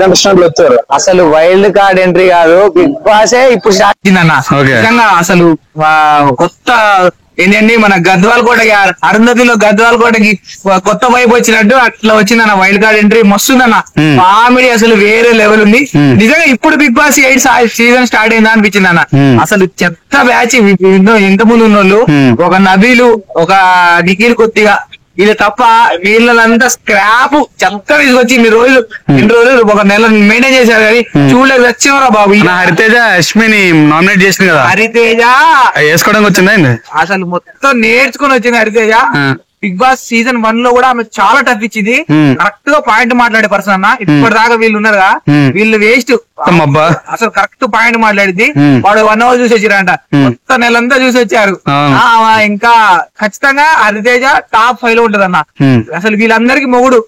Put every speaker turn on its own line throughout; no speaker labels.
కనిపించినట్లు వచ్చారు.
అసలు wild card entry కాదు, బిగ్ బాస్ ఇప్పుడు స్టార్ట్ అయిందన్న. నిజంగా అసలు కొత్త ఏంటండి, మన గద్వాల్ కోటకి అరుంధతిలో గద్వాల్ కోటకి కొత్త వైపు వచ్చినట్టు అట్లా వచ్చిందన్న వైల్డ్ కార్డ్ ఎంట్రీ. మస్తుందన్న, కామెడీ అసలు వేరే లెవెల్ ఉంది నిజంగా. ఇప్పుడు బిగ్ బాస్ 8 సీజన్ స్టార్ట్ అయిందా అనిపించింది అన్న. అసలు చెత్త బ్యాచ్ ఎంత ముందు ఉన్నోళ్ళు, ఒక నబీలు, ఒక నిఖిల్ కొద్దిగా, ఇది తప్ప వీళ్ళంతా స్క్రాప్ చెత్త తీసుకొచ్చి ఇన్ని రోజులు ఒక నెల మెయింటైన్ చేశారు కానీ చూడలేదు వచ్చేవరా బాబు.
హరితేజ యష్మిని నామినేట్ చేసింది కదా,
హరితేజ
వేసుకోవడానికి వచ్చిందా?
అసలు మొత్తం నేర్చుకుని వచ్చింది హరితేజ. బిగ్ బాస్ సీజన్ 1 లో కూడా ఆమె చాలా టఫ్ ఇచ్చింది. కరెక్ట్ గా పాయింట్ మాట్లాడే పర్సన్ అన్న. ఇప్పటిదాకా వీళ్ళు ఉన్నారుగా, వీళ్ళు వేస్ట్. అసలు కరెక్ట్ పాయింట్ మాట్లాడింది. వాడు 1 hour చూసి వచ్చిరంట, మొత్తం నెలంతా చూసి వచ్చారు. ఇంకా ఖచ్చితంగా హరితేజ టాప్ 5 లో ఉంటది అన్న. అసలు వీళ్ళందరికి మొగుడు.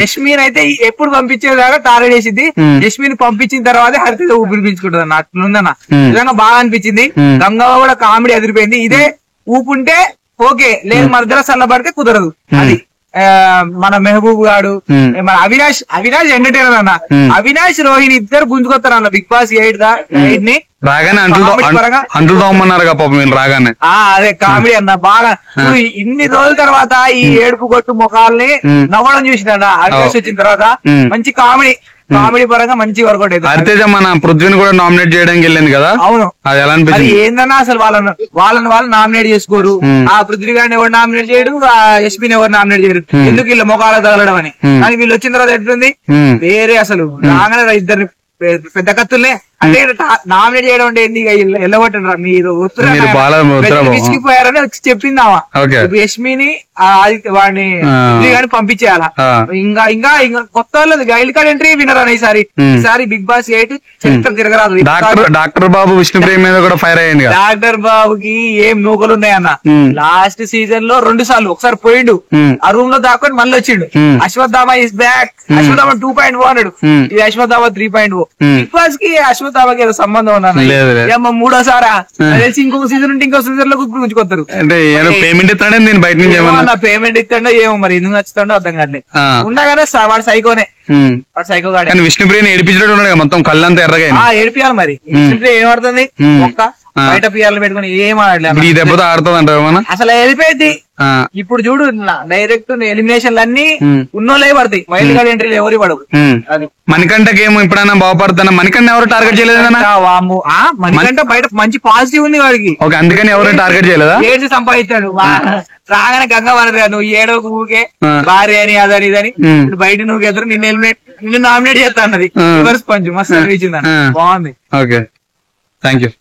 యష్మిన్ అయితే ఎప్పుడు పంపించేదాకా టార్గెట్ చేసింది. యష్మిన్ పంపించిన తర్వాత హరితేజ ఊపిరిపించుకుంటది అన్న. అట్లుందన్న, నిజంగా బాగా అనిపించింది. గంగవ్వ కూడా కామెడీ అదిరిపోయింది. ఇదే ఊపుంటే ఓకే, లేదు మధ్యలో చల్లబడితే కుదరదు. అది మన మెహబూబ్ గాడు, మన అవినాష్ ఎంటర్టైనర్ అన్న. అవినాష్ రోహిణి ఇద్దరు గుంజుకొస్తారు అన్న బిగ్ బాస్ 8 ని.
రాగానే అంటులు తోమన్నారు పాపం వీళ్ళు రాగానే.
అదే కామెడీ అన్న బాగా. ఇన్ని రోజుల తర్వాత ఈ ఏడుపు కొట్టు ముఖాలని నవ్వడం చూసిన అవినాష్ వచ్చిన తర్వాత మంచి కామెడీ పరంగా మంచి వర్కౌట్ అవుతుంది.
హరితేజ మన పృథ్వీని కూడా నామినేట్ చేయడానికి వెళ్ళింది కదా.
అవును,
అది ఎలా అనిపించింది?
ఏందన్నా అసలు వాళ్ళు నామినేట్ చేసుకోరు. ఆ పృథ్వీ గారిని ఎవరు నామినేట్ చేయడు, ఆ యష్మిని ఎవరు నామినేట్ చేయరు. ఎందుకు వీళ్ళ ముఖాలు తగలడం అని. కానీ వీళ్ళు వచ్చిన తర్వాత ఎట్లుంది వేరే. అసలు రాగానే ఇద్దరు పెద్ద కత్తుల్నే అంటే నామినేట్ చేయడం అంటే ఏంది, వెళ్ళగొట్టండి మీరు విసిగిపోయారని వచ్చి చెప్పిందామా. యష్మిని వాడిని కానీ పంపించేయాలా. ఇంకా కొత్త వాళ్ళది వైల్డ్ కార్డ్ ఎంట్రీ వినర్ అని. ఈసారి బిగ్ బాస్ 8 చరిత్ర తిరగరాదు.
డాక్టర్ బాబు విష్ణుప్రియ మీద కూడా ఫైర్ అయ్యింది.
డాక్టర్ బాబుకి ఏం నూకలు ఉన్నాయన్న. లాస్ట్ సీజన్ లో 2 సార్లు, ఒకసారి పోయిండు, ఆ రూమ్ లో దాక్కొని మళ్ళీ వచ్చిండు. Ashwatthama is back. అశ్వత్థామ 2.0 అన్నాడు, ఇది అశ్వత్థామ 3.0. బిగ్ బాస్ కి అశ్వత్థామకి ఏదో సంబంధం ఉన్నా మూడోసారా తెలిసి ఇంకొక సీజన్ ఉంటే ఇంకో సీజన్ లో గుంజుకొస్తారు.
పేమెంట్ ఇస్తాడే నేను బయట నుంచి
ఏమన్నా పేమెంట్ ఇస్తాడో ఏమో మరి, ఎందుకు నచ్చుతాడో అర్థం కావట్లేదు. ఉండగానే వాడు సైకోనే, వాడు సైకో గాడు.
విష్ణుప్రియని ఏడిపించడం ఉన్నాడు మొత్తం కళ్ళంతా ఎర్రగా.
ఏడిపియాలి మరి. విష్ణుప్రియ ఏం ఆడుతుంది, ఒక్క బయట పిఆర్లు పెట్టుకుని ఏం ఆడలేదు.
ఈ దెబ్బతో ఆడుతుంది అంటారు
అసలు వెళ్ళిపోయింది. ఇప్పుడు చూడు డైరెక్ట్ ఎలిమినేషన్లు అన్ని ఉన్నోళ్ళే పడతాయి, వైల్డ్ కార్డ్ ఎంట్రీలు ఎవరి పడవు.
మణికంఠకి ఏమో ఎప్పుడైనా బాగుపడుతున్నా. మణికంఠ ఎవరు టార్గెట్ చేయలేదన్నా?
మణికంఠ బయట మంచి పాజిటివ్ ఉంది వాడికి.
అందుకని ఎవరు టార్గెట్ చేయలేదా?
ఏడ్చి సంపాదించాడు. రాగానే గంగ వనరు నువ్వు ఏడోకు ఊకే భార్య అని అదని ఇదని బయట నువ్వు ఎదురు నిన్ను నామినేట్ చేస్తా అన్నది. రివర్స్ పంచ్ మస్తు అనిపించింది, బాగుంది.
Okay, thank you.